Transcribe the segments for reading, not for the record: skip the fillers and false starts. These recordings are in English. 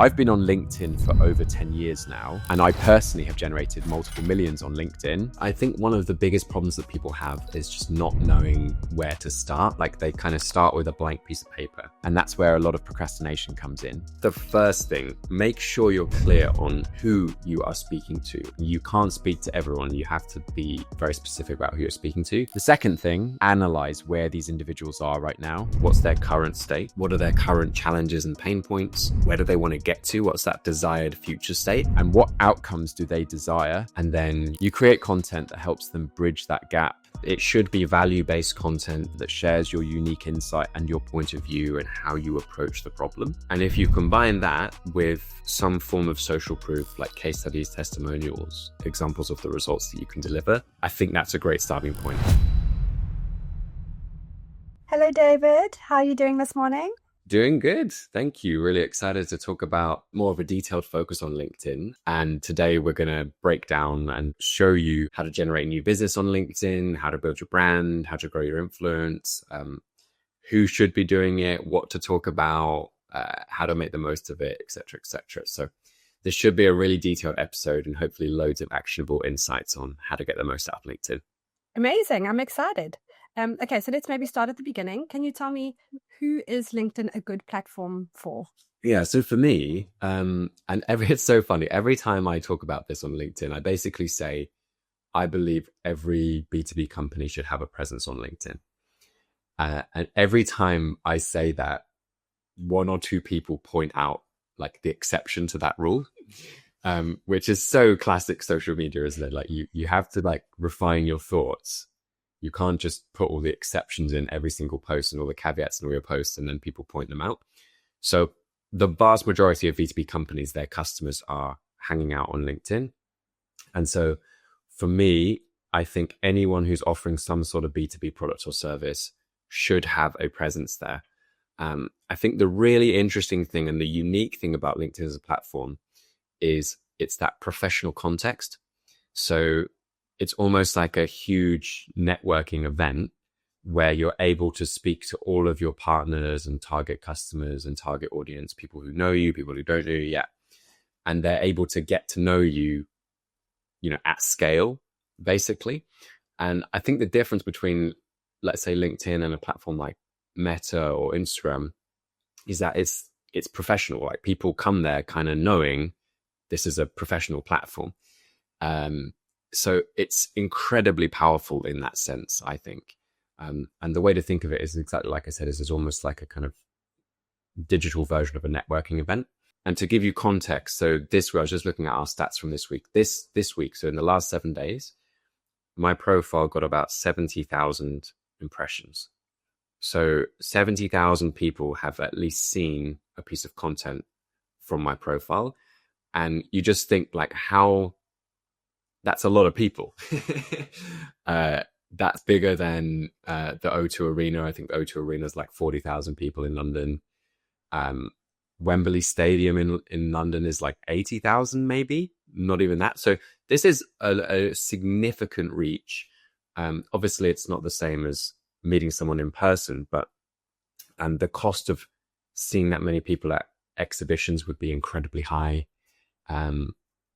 I've been on LinkedIn for over 10 years now, and I personally have generated multiple millions on LinkedIn. I think one of the biggest problems that people have is just not knowing where to start. Like they kind of start with a blank piece of paper, and that's where a lot of procrastination comes in. The first thing, make sure you're clear on who you are speaking to. You can't speak to everyone. You have to be very specific about who you're speaking to. The second thing, analyze where these individuals are right now. What's their current state? What are their current challenges and pain points? Where do they want to get to? What's that desired future state? And what outcomes do they desire? And then you create content that helps them bridge that gap. It should be value-based content that shares your unique insight and your point of view and how you approach the problem. And if you combine that with some form of social proof, like case studies, testimonials, examples of the results that you can deliver, I think that's a great starting point. Hello, David. How are you doing this morning? Doing good. Thank you. Really excited to talk about more of a detailed focus on LinkedIn. And today we're going to break down and show you how to generate new business on LinkedIn, how to build your brand, how to grow your influence, who should be doing it, what to talk about, how to make the most of it, etc., etc. So this should be a really detailed episode and hopefully loads of actionable insights on how to get the most out of LinkedIn. Amazing. I'm excited. Okay, so let's maybe start at the beginning. Can you tell me, who is LinkedIn a good platform for? Yeah, so for me, it's so funny. Every time I talk about this on LinkedIn, I basically say, I believe every B2B company should have a presence on LinkedIn. And every time I say that, one or two people point out like the exception to that rule, which is so classic social media, isn't it? Like you have to like refine your thoughts. You can't just put all the exceptions in every single post and all the caveats in all your posts and then people point them out. So the vast majority of B2B companies, their customers are hanging out on LinkedIn. And so for me, I think anyone who's offering some sort of B2B product or service should have a presence there. I think the really interesting thing and the unique thing about LinkedIn as a platform is it's that professional context. So it's almost like a huge networking event where you're able to speak to all of your partners and target customers and target audience, people who know you, people who don't know you yet. And they're able to get to know you, at scale, basically. And I think the difference between, let's say, LinkedIn and a platform like Meta or Instagram is that it's professional. Like people come there kind of knowing this is a professional platform. So it's incredibly powerful in that sense, I think. And the way to think of it is exactly like I said, is almost like a kind of digital version of a networking event. And to give you context, so this week, I was just looking at our stats from this week. This week, so in the last 7 days, my profile got about 70,000 impressions. So 70,000 people have at least seen a piece of content from my profile. And you just think like how... That's a lot of people. That's bigger than the O2 Arena. I think the O2 Arena is like 40,000 people in London. Wembley Stadium in London is like 80,000, maybe. Not even that. So this is a significant reach. Obviously, it's not the same as meeting someone in person, but the cost of seeing that many people at exhibitions would be incredibly high.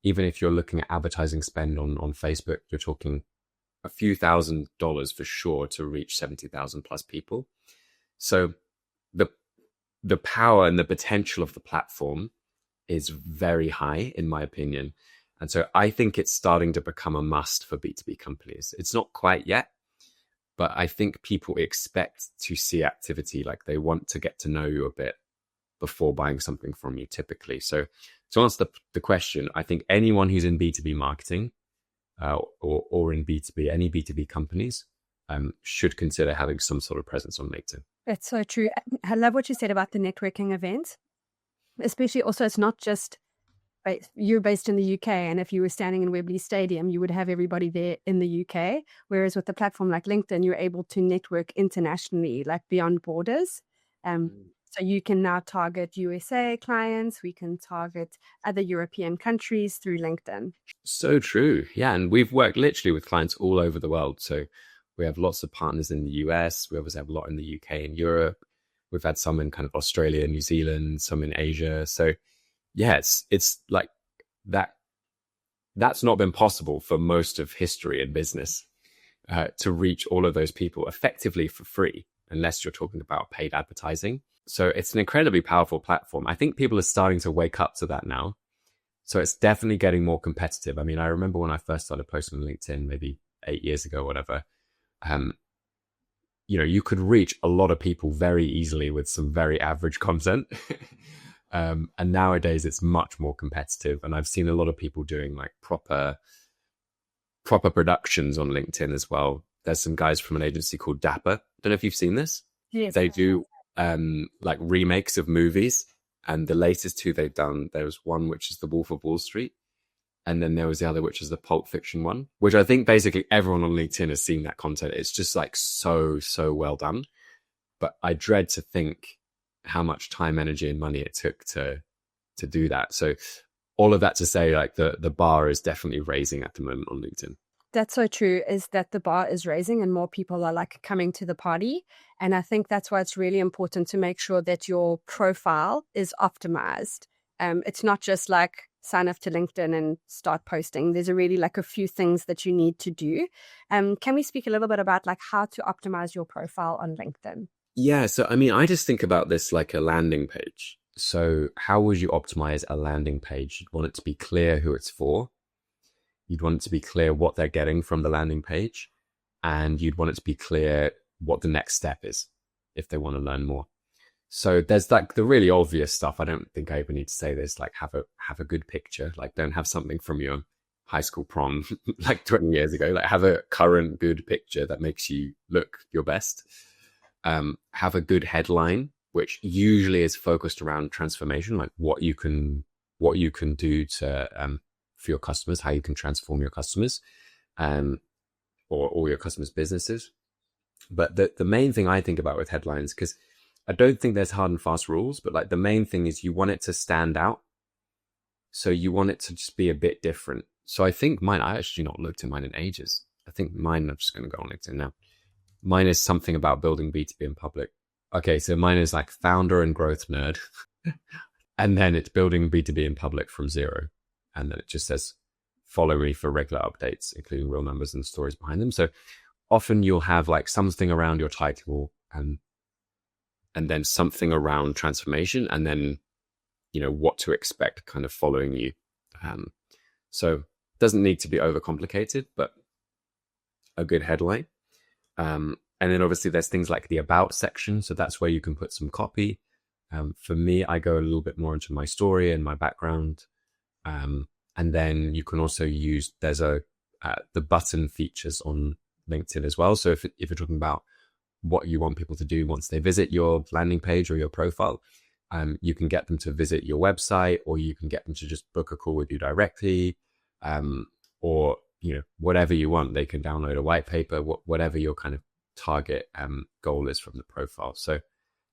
Even if you're looking at advertising spend on Facebook, you're talking a few $1,000s for sure to reach 70,000 plus people. So the power and the potential of the platform is very high, in my opinion. And so I think it's starting to become a must for B2B companies. It's not quite yet, but I think people expect to see activity, like they want to get to know you a bit before buying something from you typically. So to answer the question, I think anyone who's in B2B marketing or in B2B, any B2B companies should consider having some sort of presence on LinkedIn. That's so true. I love what you said about the networking events, especially also it's not just, you're based in the UK, and if you were standing in Wembley Stadium, you would have everybody there in the UK. Whereas with a platform like LinkedIn, you're able to network internationally, like beyond borders. So you can now target USA clients. We can target other European countries through LinkedIn. So true. Yeah. And we've worked literally with clients all over the world. So we have lots of partners in the US. We obviously have a lot in the UK and Europe. We've had some in kind of Australia, New Zealand, some in Asia. So yeah, it's like that. That's not been possible for most of history in business, to reach all of those people effectively for free, unless you're talking about paid advertising. So it's an incredibly powerful platform. I think people are starting to wake up to that now. So it's definitely getting more competitive. I mean, I remember when I first started posting on LinkedIn, maybe 8 years ago, whatever, um, you could reach a lot of people very easily with some very average content. And nowadays it's much more competitive. And I've seen a lot of people doing like proper productions on LinkedIn as well. There's some guys from an agency called Dapper. Don't know if you've seen this. Yes. They do like remakes of movies. And the latest two they've done, there was one which is The Wolf of Wall Street. And then there was the other, which is the Pulp Fiction one, which I think basically everyone on LinkedIn has seen that content. It's just like so well done. But I dread to think how much time, energy, and money it took to do that. So all of that to say, like the bar is definitely raising at the moment on LinkedIn. That's so true, is that the bar is raising and more people are like coming to the party. And I think that's why it's really important to make sure that your profile is optimized. It's not just like sign up to LinkedIn and start posting. There's really like a few things that you need to do. Can we speak a little bit about like how to optimize your profile on LinkedIn? Yeah. So, I mean, I just think about this like a landing page. So how would you optimize a landing page? You'd want it to be clear who it's for. You'd want it to be clear what they're getting from the landing page. And you'd want it to be clear what the next step is if they want to learn more. So there's like the really obvious stuff. I don't think I even need to say this, like have a good picture. Like don't have something from your high school prom like 20 years ago. Like have a current good picture that makes you look your best. Have a good headline, which usually is focused around transformation, like what you can do to for your customers, how you can transform your customers, or your customers' businesses. But the main thing I think about with headlines, because I don't think there's hard and fast rules, but like the main thing is you want it to stand out. So you want it to just be a bit different. So I think I actually not looked at mine in ages. I think mine, I'm just going to go on LinkedIn now. Mine is something about building B2B in public. Okay, so mine is like founder and growth nerd. And then it's building B2B in public from zero. And then it just says, follow me for regular updates, including real numbers and stories behind them. So often you'll have like something around your title and then something around transformation, and then, what to expect kind of following you. So it doesn't need to be overcomplicated, but a good headline. And then obviously there's things like the about section. So that's where you can put some copy. For me, I go a little bit more into my story and my background. And then you can also use, there's the button features on LinkedIn as well. So if you're talking about what you want people to do once they visit your landing page or your profile, you can get them to visit your website, or you can get them to just book a call with you directly, or whatever you want. They can download a white paper, whatever your kind of target goal is from the profile. So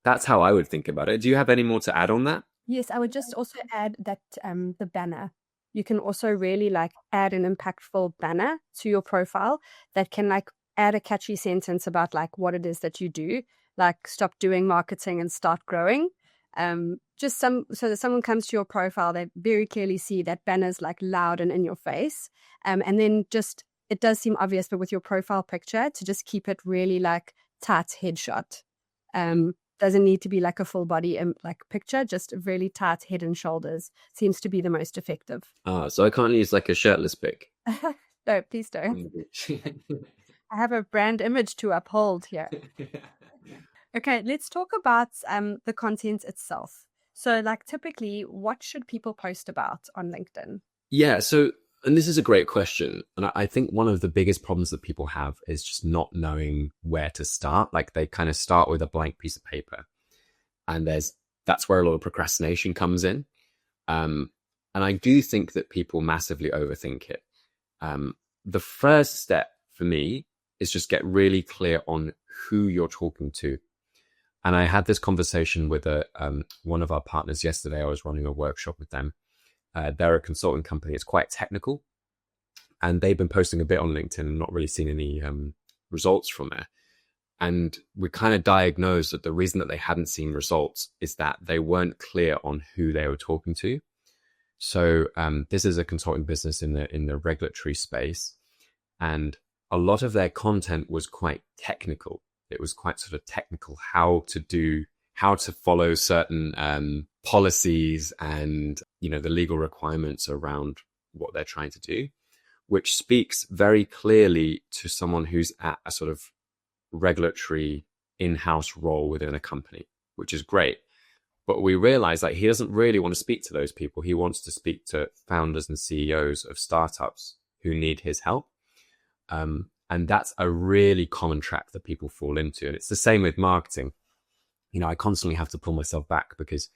that's how I would think about it. Do you have any more to add on that? Yes, I would just also add that the banner. You can also really like add an impactful banner to your profile that can like add a catchy sentence about like what it is that you do, like stop doing marketing and start growing. So that someone comes to your profile, they very clearly see that banner's like loud and in your face. And then just, it does seem obvious, but with your profile picture to just keep it really like tight headshot. Doesn't need to be like a full body like picture, just really tight head and shoulders seems to be the most effective. So I can't use like a shirtless pic. No, please don't. I have a brand image to uphold here. Okay, let's talk about the content itself. So like typically, what should people post about on LinkedIn? Yeah, so, and this is a great question. And I think one of the biggest problems that people have is just not knowing where to start. Like they kind of start with a blank piece of paper, and that's where a lot of procrastination comes in. And I do think that people massively overthink it. The first step for me is just get really clear on who you're talking to. And I had this conversation with one of our partners yesterday. I was running a workshop with them. They're a consulting company. It's quite technical. And they've been posting a bit on LinkedIn and not really seen any results from there. And we kind of diagnosed that the reason that they hadn't seen results is that they weren't clear on who they were talking to. So this is a consulting business in the regulatory space, and a lot of their content was quite technical. It was quite sort of technical, how to follow certain policies and, the legal requirements around what they're trying to do, which speaks very clearly to someone who's at a sort of regulatory in-house role within a company, which is great. But we realize he doesn't really want to speak to those people. He wants to speak to founders and CEOs of startups who need his help. And that's a really common trap that people fall into. And it's the same with marketing. I constantly have to pull myself back because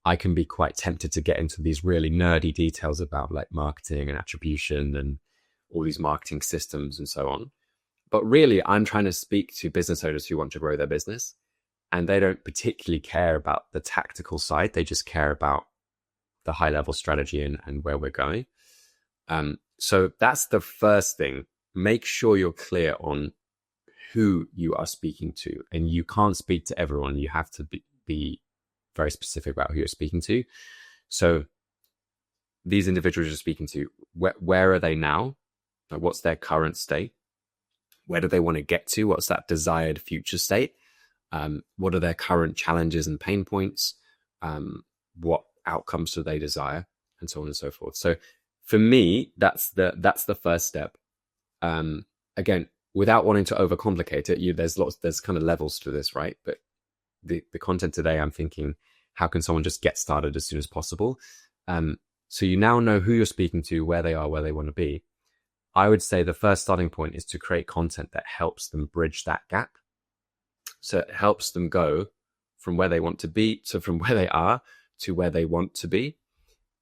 I can be quite tempted to get into these really nerdy details about like marketing and attribution and all these marketing systems and so on. But really, I'm trying to speak to business owners who want to grow their business, and they don't particularly care about the tactical side. They just care about the high level strategy and where we're going. So that's the first thing. Make sure you're clear on who you are speaking to, and you can't speak to everyone. You have to be very specific about who you're speaking to. So these individuals you're speaking to, where are they now? What's their current state? Where do they want to get to? What's that desired future state? What are their current challenges and pain points? What outcomes do they desire? And so on and so forth. So for me, that's the first step. Again, without wanting to overcomplicate it, there's kind of levels to this, right? But the content today, I'm thinking, how can someone just get started as soon as possible? So you now know who you're speaking to, where they are, where they want to be. I would say the first starting point is to create content that helps them bridge that gap. So it helps them go from where they want to be, so from where they are to where they want to be.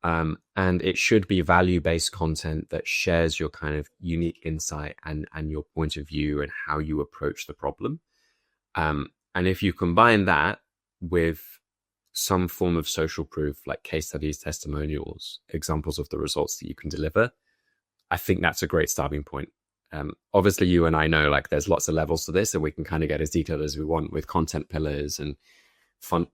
And it should be value-based content that shares your kind of unique insight and your point of view and how you approach the problem. And if you combine that with some form of social proof, like case studies, testimonials, examples of the results that you can deliver, I think that's a great starting point. Obviously, you and I know there's lots of levels to this, and we can kind of get as detailed as we want with content pillars and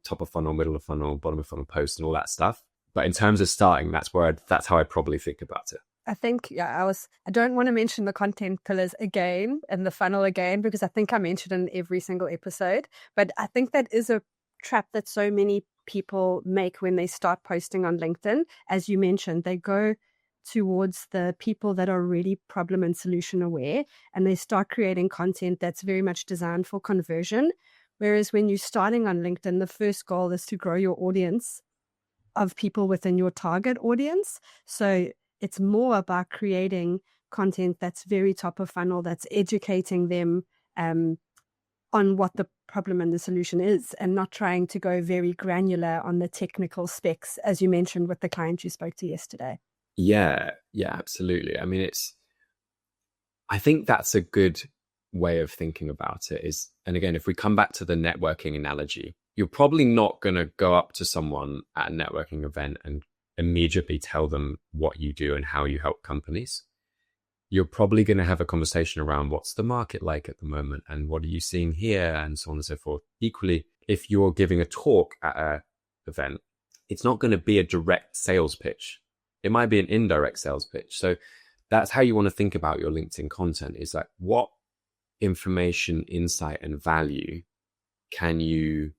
top of funnel, middle of funnel, bottom of funnel posts and all that stuff. But in terms of starting, that's how I probably think about it. I think, I don't want to mention the content pillars again and the funnel again, because I think I mentioned it in every single episode. But I think that is a trap that so many people make when they start posting on LinkedIn. As you mentioned, they go towards the people that are really problem and solution aware, and they start creating content that's very much designed for conversion. Whereas when you're starting on LinkedIn, the first goal is to grow your audience of people within your target audience. So it's more about creating content that's very top of funnel, that's educating them on what the problem and the solution is, and not trying to go very granular on the technical specs, as you mentioned with the client you spoke to yesterday. Yeah, absolutely. I mean, I think that's a good way of thinking about it is, and again, if we come back to the networking analogy, you're probably not going to go up to someone at a networking event and immediately tell them what you do and how you help companies. You're probably going to have a conversation around what's the market like at the moment and what are you seeing here and so on and so forth. Equally, if you're giving a talk at an event, it's not going to be a direct sales pitch. It might be an indirect sales pitch. So that's how you want to think about your LinkedIn content, is like, what information, insight, and value can you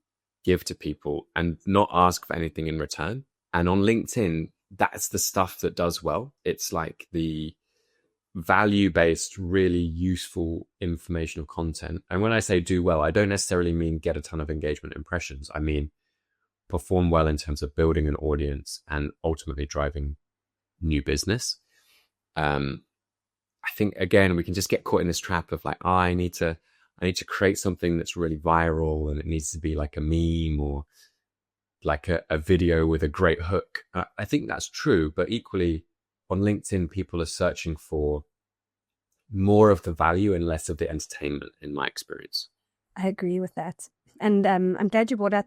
give to people and not ask for anything in return? And on LinkedIn, that's the stuff that does well. It's like the value-based, really useful informational content. And when I say do well, I don't necessarily mean get a ton of engagement impressions. I mean perform well in terms of building an audience and ultimately driving new business. I think, again, we can just get caught in this trap of I need to create something that's really viral, and it needs to be like a meme or like a video with a great hook. I think that's true, but equally on LinkedIn, people are searching for more of the value and less of the entertainment, in my experience. I agree with that. And I'm glad you brought up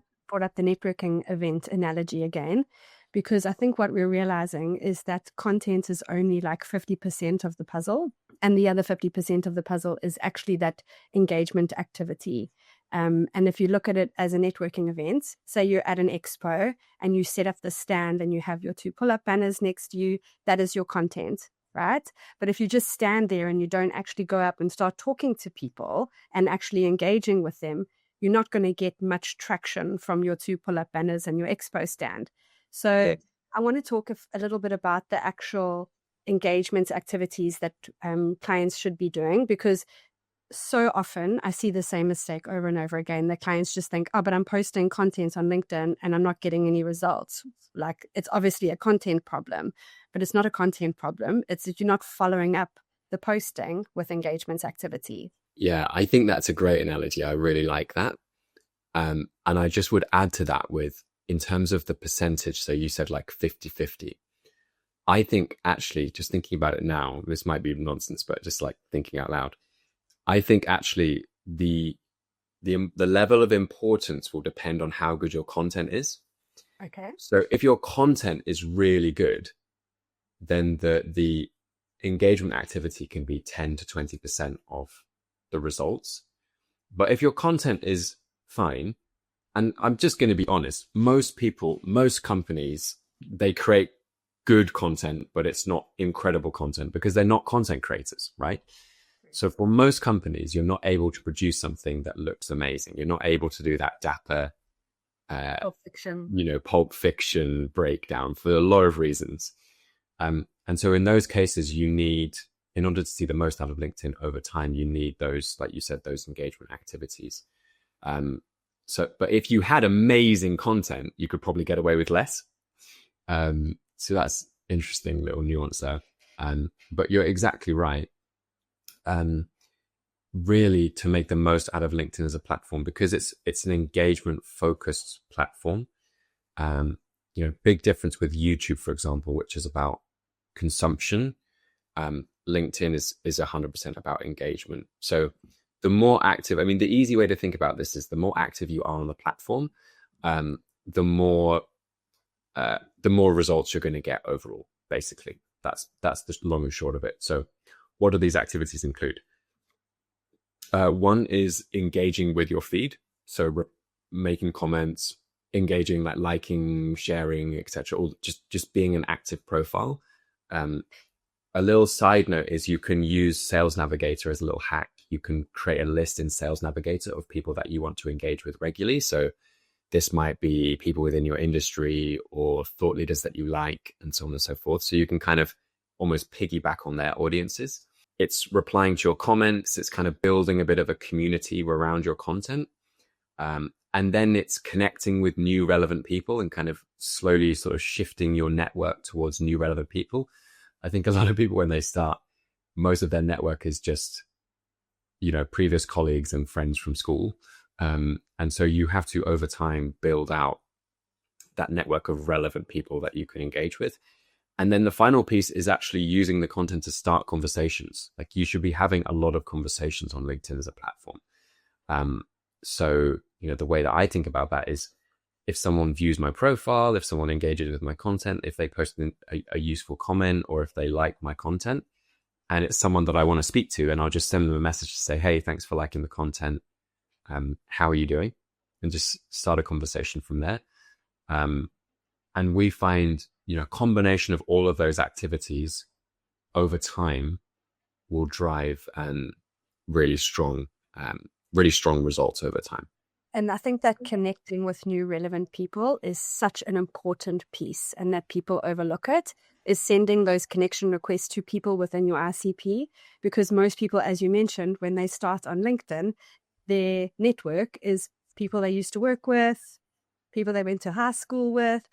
the networking event analogy again, because I think what we're realizing is that content is only like 50% of the puzzle, and the other 50% of the puzzle is actually that engagement activity. And if you look at it as a networking event, say you're at an expo and you set up the stand and you have your 2 pull-up banners next to you, that is your content, right? But if you just stand there and you don't actually go up and start talking to people and actually engaging with them, you're not going to get much traction from your 2 pull-up banners and your expo stand. So I want to talk a little bit about the actual engagement activities that clients should be doing, because so often I see the same mistake over and over again. The clients just think, oh, but I'm posting content on LinkedIn and I'm not getting any results. Like, it's obviously a content problem, but it's not a content problem. It's that you're not following up the posting with engagement activity. Yeah, I think that's a great analogy. I really like that. And I just would add to that with, in terms of the percentage, so you said like 50-50. I think actually, just thinking about it now, this might be nonsense, but just like thinking out loud, I think actually the level of importance will depend on how good your content is. Okay. So if your content is really good, then the engagement activity can be 10 to 20% of the results. But if your content is fine, and I'm just going to be honest, most companies, they create good content, but it's not incredible content because they're not content creators, right? So for most companies, you're not able to produce something that looks amazing. You're not able to do that dapper, pulp fiction breakdown for a lot of reasons. And so in those cases, you need, in order to see the most out of LinkedIn over time, you need those, like you said, those engagement activities. But if you had amazing content, you could probably get away with less. So that's interesting little nuance there. But you're exactly right. Really, to make the most out of LinkedIn as a platform, because it's an engagement focused platform. Big difference with YouTube, for example, which is about consumption. LinkedIn is 100% about engagement. So the more active, I mean, the easy way to think about this is the more active you are on the platform, the more results you're going to get overall. Basically, that's the long and short of it. So what do these activities include? One is engaging with your feed. So making comments, engaging, like liking, sharing, etc. Or just being an active profile. A little side note is you can use Sales Navigator as a little hack. You can create a list in Sales Navigator of people that you want to engage with regularly. So this might be people within your industry or thought leaders that you like, and so on and so forth. So you can kind of almost piggyback on their audiences. It's replying to your comments. It's kind of building a bit of a community around your content. And then it's connecting with new relevant people and kind of slowly sort of shifting your network towards new relevant people. I think a lot of people, when they start, most of their network is just, previous colleagues and friends from school. And so you have to, over time, build out that network of relevant people that you can engage with. And then the final piece is actually using the content to start conversations. Like, you should be having a lot of conversations on LinkedIn as a platform. So, the way that I think about that is, if someone views my profile, if someone engages with my content, if they post a useful comment, or if they like my content, and it's someone that I want to speak to, and I'll just send them a message to say, hey, thanks for liking the content. How are you doing? And just start a conversation from there. And we find, a combination of all of those activities over time will drive really strong results over time. And I think that connecting with new relevant people is such an important piece, and that people overlook it, is sending those connection requests to people within your ICP. Because most people, as you mentioned, when they start on LinkedIn, their network is people they used to work with, people they went to high school with,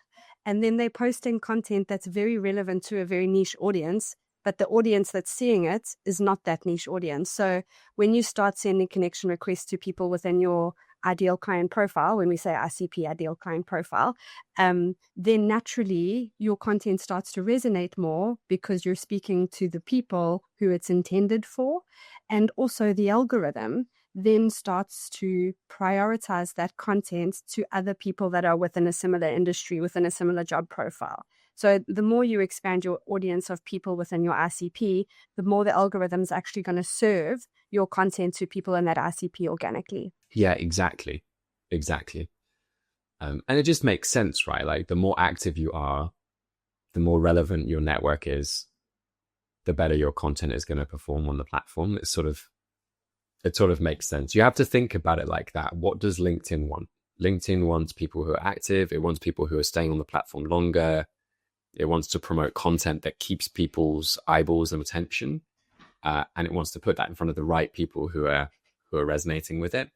and then they're posting content that's very relevant to a very niche audience, but the audience that's seeing it is not that niche audience. So when you start sending connection requests to people within your ideal client profile, when we say ICP, ideal client profile, then naturally your content starts to resonate more, because you're speaking to the people who it's intended for. And also the algorithm then starts to prioritize that content to other people that are within a similar industry, within a similar job profile. So the more you expand your audience of people within your ICP, the more the algorithm's actually going to serve your content to people in that ICP organically. Yeah, exactly. And it just makes sense, right? Like the more active you are, the more relevant your network is, the better your content is going to perform on the platform. It sort of makes sense. You have to think about it like that. What does LinkedIn want? LinkedIn wants people who are active. It wants people who are staying on the platform longer. It wants to promote content that keeps people's eyeballs and attention. And it wants to put that in front of the right people who are resonating with it.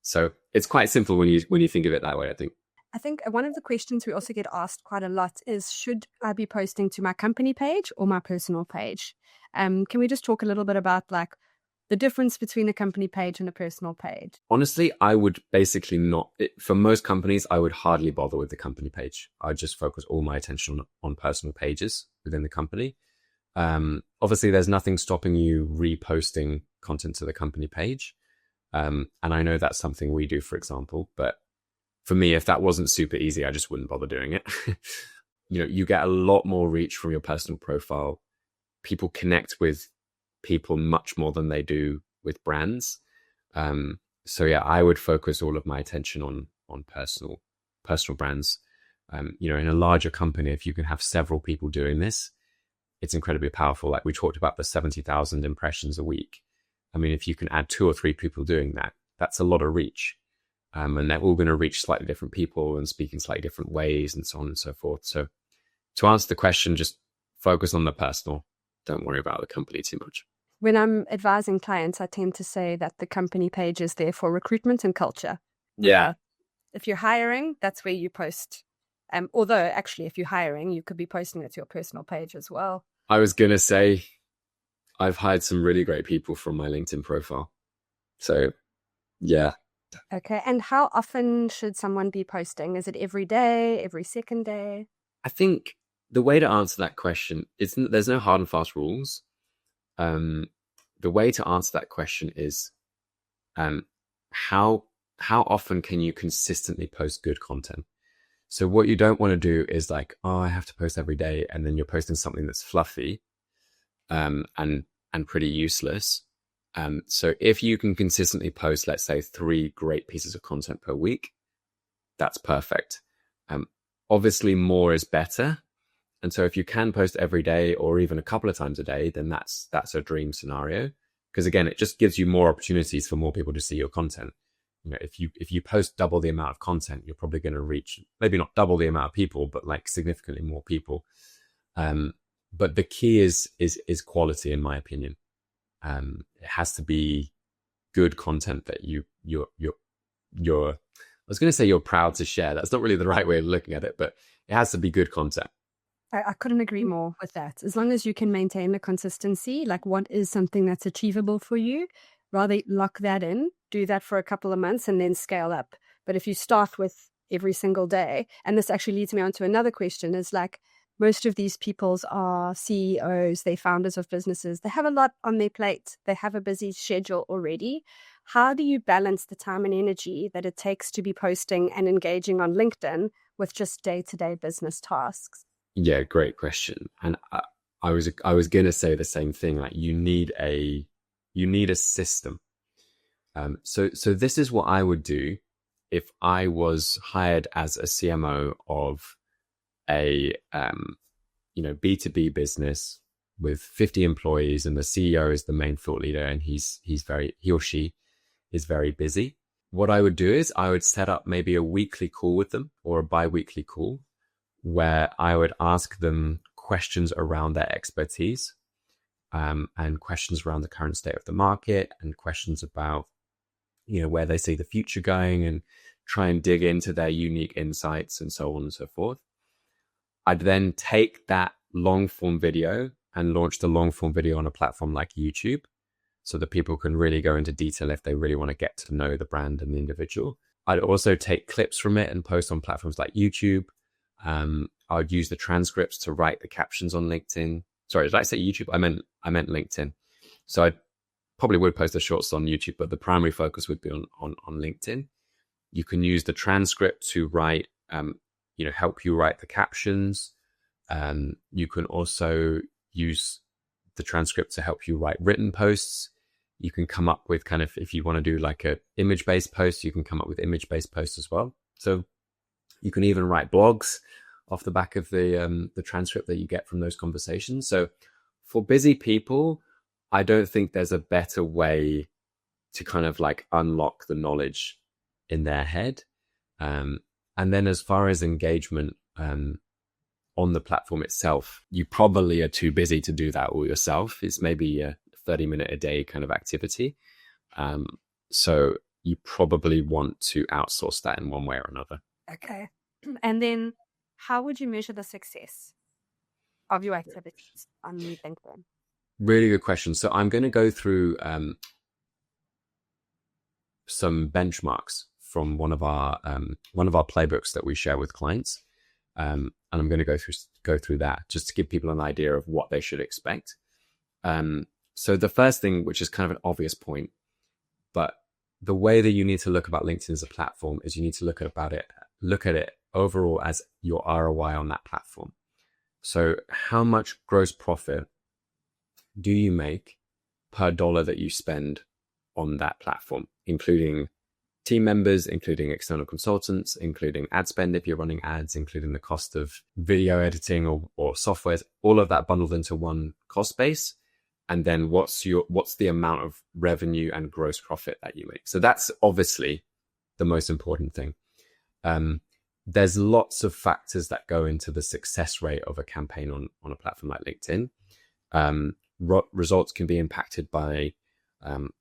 So it's quite simple when you think of it that way, I think. I think one of the questions we also get asked quite a lot is, should I be posting to my company page or my personal page? Can we just talk a little bit about like the difference between a company page and a personal page? Honestly, I would basically not, for most companies, I would hardly bother with the company page. I'd just focus all my attention on personal pages within the company. Obviously, there's nothing stopping you reposting content to the company page. And I know that's something we do, for example, but for me, if that wasn't super easy, I just wouldn't bother doing it. You get a lot more reach from your personal profile. People connect with people much more than they do with brands. So yeah, I would focus all of my attention on personal brands. In a larger company, if you can have several people doing this, it's incredibly powerful. Like we talked about the 70,000 impressions a week. I mean, if you can add 2 or 3 people doing that, that's a lot of reach. And they're all going to reach slightly different people and speak in slightly different ways and so on and so forth. So to answer the question, just focus on the personal. Don't worry about the company too much. When I'm advising clients, I tend to say that the company page is there for recruitment and culture. Yeah. If you're hiring, that's where you post. Although actually, if you're hiring, you could be posting it to your personal page as well. I was going to say, I've hired some really great people from my LinkedIn profile. So yeah. Okay. And how often should someone be posting? Is it every day, every second day? I think the way to answer that question is there's no hard and fast rules. The way to answer that question is how often can you consistently post good content? So what you don't want to do is like, oh, I have to post every day, and then you're posting something that's fluffy and pretty useless. So if you can consistently post, let's say 3 great pieces of content per week, that's perfect. Obviously more is better. And so if you can post every day or even a couple of times a day, then that's a dream scenario. Because again, it just gives you more opportunities for more people to see your content. If you post double the amount of content, you're probably going to reach maybe not double the amount of people, but like significantly more people. But the key is quality, in my opinion. It has to be good content that you're I was going to say you're proud to share. That's not really the right way of looking at it, but it has to be good content. I couldn't agree more with that. As long as you can maintain the consistency, like what is something that's achievable for you, rather lock that in, do that for a couple of months and then scale up. But if you start with every single day, and this actually leads me on to another question, is like most of these peoples are CEOs, they're founders of businesses. They have a lot on their plate. They have a busy schedule already. How do you balance the time and energy that it takes to be posting and engaging on LinkedIn with just day-to-day business tasks? Yeah, great question. And I was going to say the same thing. Like you need a system. So this is what I would do if I was hired as a CMO of a B2B business with 50 employees, and the CEO is the main thought leader, and he or she is very busy. What I would do is I would set up maybe a weekly call with them or a bi-weekly call where I would ask them questions around their expertise, and questions around the current state of the market, and questions about, where they see the future going, and try and dig into their unique insights and so on and so forth. I'd then take that long form video and launch the long form video on a platform like YouTube so that people can really go into detail if they really want to get to know the brand and the individual. I'd also take clips from it and post on platforms like YouTube. I would use the transcripts to write the captions on LinkedIn. Sorry, did I say YouTube? I meant LinkedIn. So I probably would post the shorts on YouTube, but the primary focus would be on LinkedIn. You can use the transcript to write, help you write the captions. You can also use the transcript to help you write written posts. You can come up with kind of, if you want to do like a image-based post, you can come up with image-based posts as well. So you can even write blogs off the back of the transcript that you get from those conversations. So for busy people, I don't think there's a better way to kind of like unlock the knowledge in their head. And then as far as engagement on the platform itself, you probably are too busy to do that all yourself. It's maybe a 30-minute a day kind of activity. So you probably want to outsource that in one way or another. Okay. And then how would you measure the success of your activities on LinkedIn? Really good question. So I'm going to go through some benchmarks from one of our playbooks that we share with clients, and I'm going to go through that just to give people an idea of what they should expect. So the first thing, which is kind of an obvious point, but the way that you need to look about LinkedIn as a platform is you need to look at it overall as your ROI on that platform. So how much gross profit do you make per dollar that you spend on that platform, including team members, including external consultants, including ad spend if you're running ads, including the cost of video editing or softwares, all of that bundled into one cost base. And then what's the amount of revenue and gross profit that you make? So that's obviously the most important thing. There's lots of factors that go into the success rate of a campaign on a platform like LinkedIn. Results can be impacted by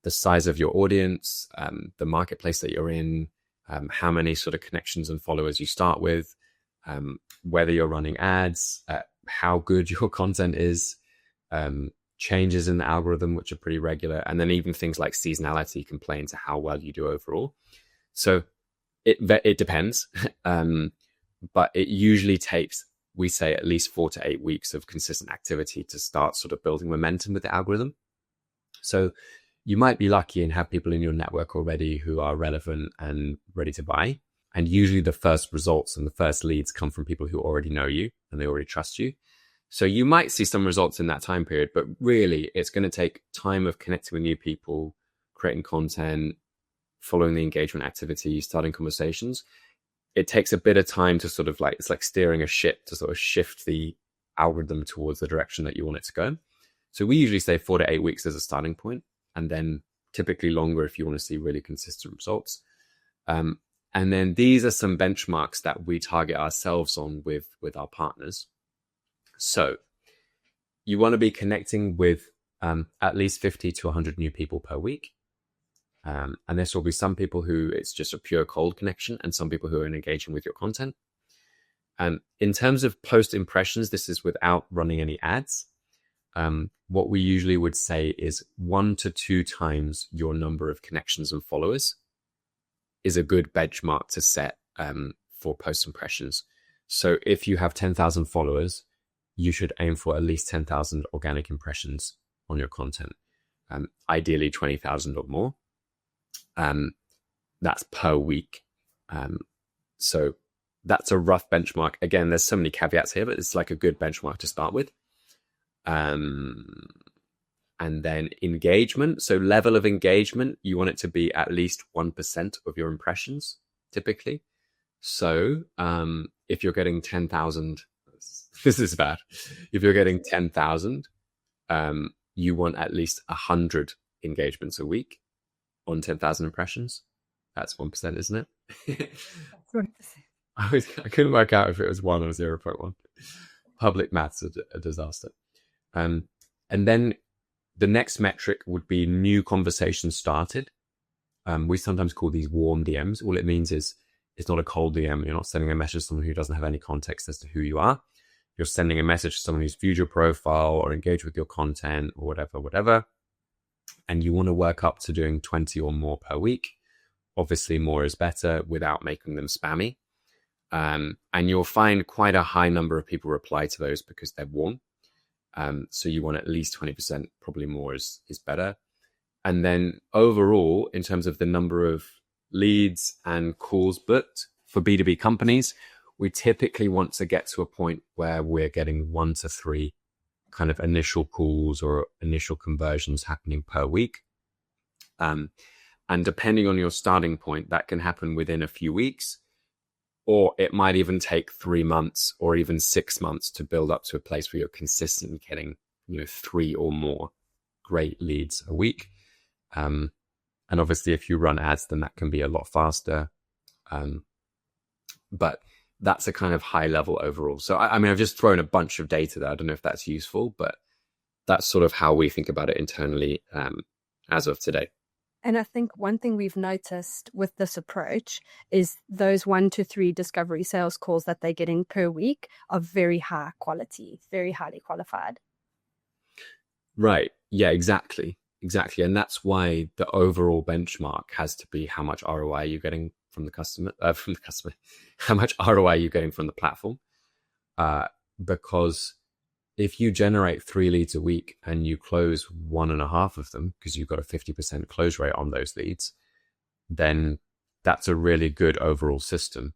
the size of your audience, the marketplace that you're in, how many sort of connections and followers you start with, whether you're running ads, how good your content is, changes in the algorithm, which are pretty regular. And then even things like seasonality can play into how well you do overall. So it depends. But it usually takes, we say, at least 4 to 8 weeks of consistent activity to start sort of building momentum with the algorithm. So you might be lucky and have people in your network already who are relevant and ready to buy. And usually the first results and the first leads come from people who already know you and they already trust you. So you might see some results in that time period, but really it's going to take time of connecting with new people, creating content, following the engagement activity, starting conversations. It takes a bit of time to sort of like, it's like steering a ship to sort of shift the algorithm towards the direction that you want it to go. So we usually say 4 to 8 weeks as a starting point, and then typically longer if you want to see really consistent results. And then these are some benchmarks that we target ourselves on with our partners. So you want to be connecting with at least 50 to 100 new people per week. And this will be some people who it's just a pure cold connection and some people who are engaging with your content. And in terms of post impressions, this is without running any ads. What we usually would say is 1 to 2 times your number of connections and followers is a good benchmark to set for post impressions. So if you have 10,000 followers, you should aim for at least 10,000 organic impressions on your content. Ideally 20,000 or more. That's per week. So that's a rough benchmark. Again, there's so many caveats here, but it's like a good benchmark to start with. And then engagement. So level of engagement, you want it to be at least 1% of your impressions, typically. So if you're getting 10,000, this is bad. If you're getting 10,000, you want at least 100 engagements a week on 10,000 impressions. That's 1%, isn't it? 1%. I couldn't work out if it was 1 or 0.1. Public maths are a disaster. And then the next metric would be new conversations started. We sometimes call these warm DMs. All it means is it's not a cold DM. You're not sending a message to someone who doesn't have any context as to who you are. You're sending a message to someone who's viewed your profile or engaged with your content or whatever. And you want to work up to doing 20 or more per week. Obviously, more is better without making them spammy. And you'll find quite a high number of people reply to those because they're warm. So you want at least 20%, probably more is better. And then overall, in terms of the number of leads and calls booked for B2B companies, we typically want to get to a point where we're getting 1 to 3 kind of initial calls or initial conversions happening per week. And depending on your starting point, that can happen within a few weeks, or it might even take 3 months or even 6 months to build up to a place where you're consistently getting, 3 or more great leads a week. And obviously, if you run ads, then that can be a lot faster. But that's a kind of high level overall. So, I mean, I've just thrown a bunch of data there. I don't know if that's useful, but that's sort of how we think about it internally as of today. And I think one thing we've noticed with this approach is those 1 to 3 discovery sales calls that they're getting per week are very high quality, very highly qualified. Right. Yeah, exactly. Exactly. And that's why the overall benchmark has to be how much ROI you're getting from the customer, how much ROI you're getting from the platform. Because if you generate 3 leads a week and you close 1.5 of them because you've got a 50% close rate on those leads, then that's a really good overall system.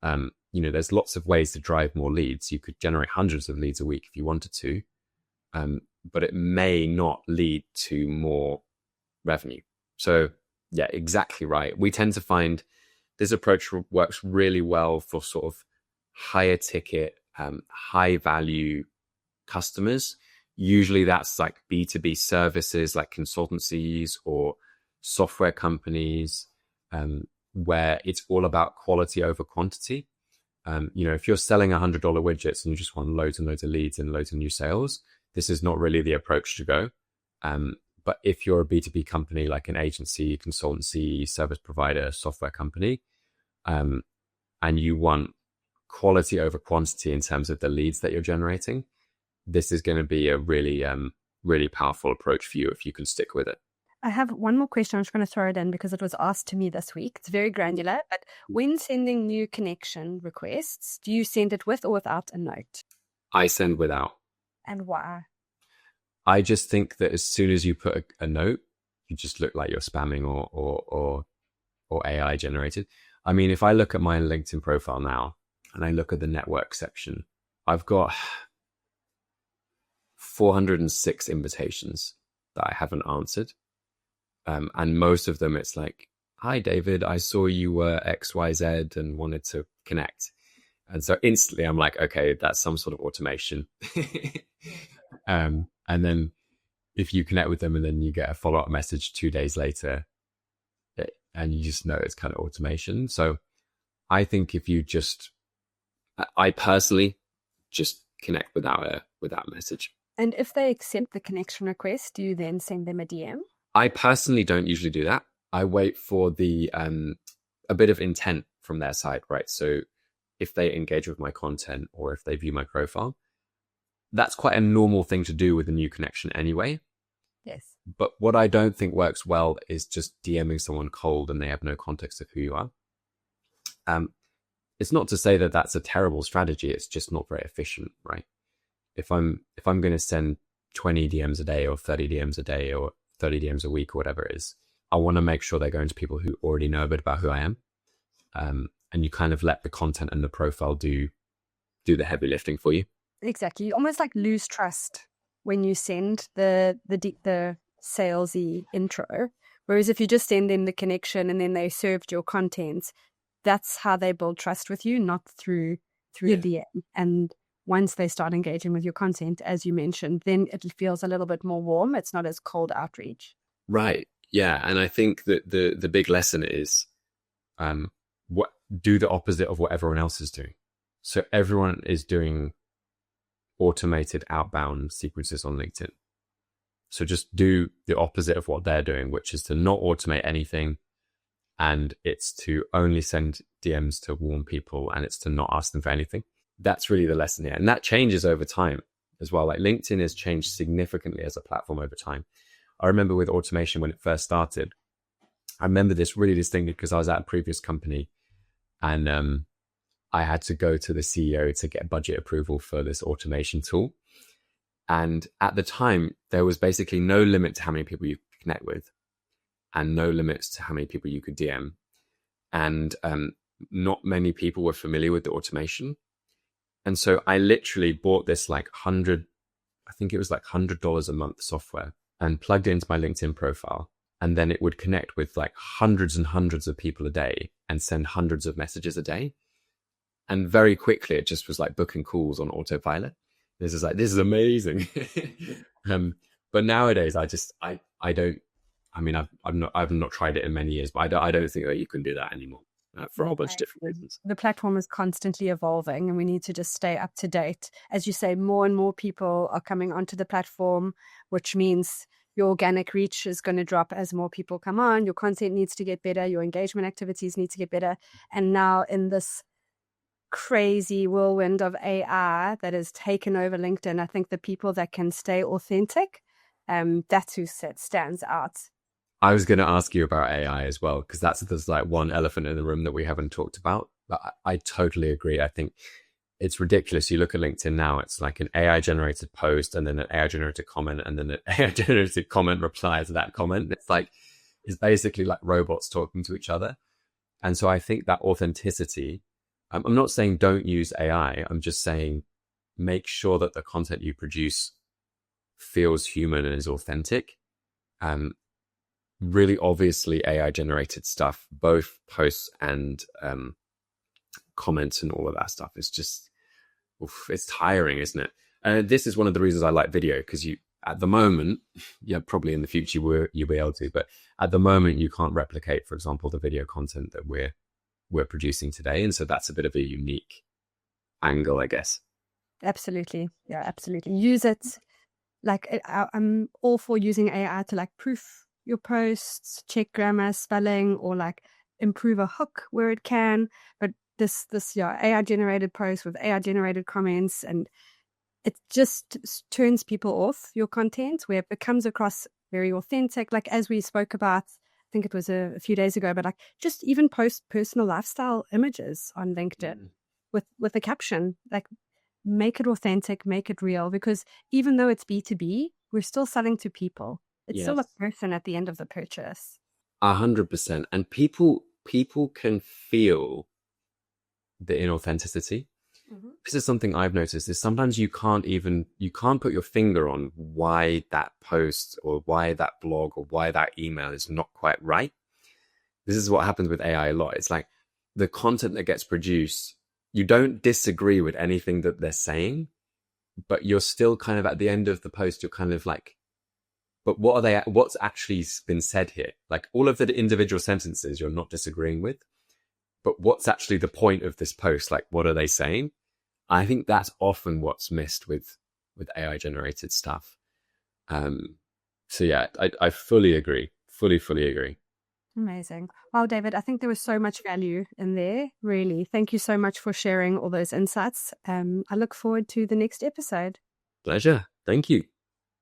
There's lots of ways to drive more leads. You could generate hundreds of leads a week if you wanted to, but it may not lead to more revenue. So yeah, exactly right. We tend to find this approach works really well for sort of higher ticket, high value customers. Usually that's like B2B services like consultancies or software companies, where it's all about quality over quantity. If you're selling $100 widgets and you just want loads and loads of leads and loads of new sales, this is not really the approach to go. But if you're a B2B company like an agency, consultancy, service provider, software company, and you want quality over quantity in terms of the leads that you're generating, this is going to be a really, really powerful approach for you if you can stick with it. I have one more question. I'm just going to throw it in because it was asked to me this week. It's very granular, but when sending new connection requests, do you send it with or without a note? I send without. And why? I just think that as soon as you put a note, you just look like you're spamming or AI generated. I mean, if I look at my LinkedIn profile now and I look at the network section, I've got 406 invitations that I haven't answered. And most of them, it's like, hi, David, I saw you were XYZ and wanted to connect. And so instantly I'm like, okay, that's some sort of automation. And then if you connect with them and then you get a follow-up message 2 days later, and you just know it's kind of automation. So I think if you I personally just connect without a message. And if they accept the connection request, do you then send them a DM? I personally don't usually do that. I wait for a bit of intent from their side, right? So if they engage with my content or if they view my profile, that's quite a normal thing to do with a new connection anyway. Yes. But what I don't think works well is just DMing someone cold and they have no context of who you are. It's not to say that that's a terrible strategy. It's just not very efficient, right? If I'm going to send 20 DMs a day or 30 DMs a day or 30 DMs a week or whatever it is, I want to make sure they're going to people who already know a bit about who I am. And you kind of let the content and the profile do the heavy lifting for you. Exactly. You almost like lose trust when you send the salesy intro. Whereas if you just send them the connection and then they served your content, that's how they build trust with you, not through a DM. And once they start engaging with your content, as you mentioned, then it feels a little bit more warm. It's not as cold outreach. Right. Yeah. And I think that the big lesson is do the opposite of what everyone else is doing. So everyone is doing automated outbound sequences on LinkedIn. So just do the opposite of what they're doing, which is to not automate anything. And it's to only send DMs to warm people, and it's to not ask them for anything. That's really the lesson here. And that changes over time as well. Like LinkedIn has changed significantly as a platform over time. I remember with automation when it first started, I remember this really distinctly because I was at a previous company and I had to go to the CEO to get budget approval for this automation tool. And at the time, there was basically no limit to how many people you could connect with and no limits to how many people you could DM. And not many people were familiar with the automation. And so I literally bought this like I think it was like $100 a month software and plugged it into my LinkedIn profile. and then it would connect with like hundreds and hundreds of people a day and send hundreds of messages a day. And very quickly, it just was like booking calls on autopilot. This is amazing. But nowadays, I don't. I mean, I've not tried it in many years, but I don't think that you can do that anymore for a whole bunch of different reasons. The platform is constantly evolving, and we need to just stay up to date. As you say, more and more people are coming onto the platform, which means your organic reach is going to drop as more people come on. Your content needs to get better. Your engagement activities need to get better. And now in this crazy whirlwind of AI that has taken over LinkedIn, I think the people that can stay authentic, that's who stands out. I was going to ask you about AI as well, because there's like one elephant in the room that we haven't talked about. But I totally agree. I think it's ridiculous. You look at LinkedIn now, it's like an AI generated post and then an AI generated comment and then an AI generated comment replies to that comment. It's basically like robots talking to each other. And so I think that authenticity, I'm not saying don't use AI. I'm just saying make sure that the content you produce feels human and is authentic. Really obviously AI generated stuff, both posts and comments and all of that stuff. It's just, it's tiring, isn't it? And this is one of the reasons I like video, because you, at the moment, yeah, probably in the future you'll be able to, but at the moment you can't replicate, for example, the video content that we're producing today. And so that's a bit of a unique angle, I guess. Absolutely. Yeah, absolutely. Use it. Like, I'm all for using AI to like proof your posts, check grammar, spelling, or like improve a hook where it can. But this AI generated post with AI generated comments, and it just turns people off your content where it comes across very authentic. Like as we spoke about, I think it was a few days ago, but like just even post personal lifestyle images on LinkedIn with a caption, like make it authentic, make it real, because even though it's B2B, we're still selling to people. It's still a person at the end of the purchase. 100%. And people can feel the inauthenticity. Mm-hmm. This is something I've noticed, is sometimes you can't put your finger on why that post or why that blog or why that email is not quite right. This is what happens with AI a lot. It's like the content that gets produced, you don't disagree with anything that they're saying, but you're still kind of at the end of the post, you're kind of like, but what's actually been said here? Like all of the individual sentences you're not disagreeing with, but what's actually the point of this post? Like, what are they saying? I think that's often what's missed with AI generated stuff. So yeah, I fully agree. Fully agree. Amazing. Well, David, I think there was so much value in there. Really. Thank you so much for sharing all those insights. I look forward to the next episode. Pleasure. Thank you.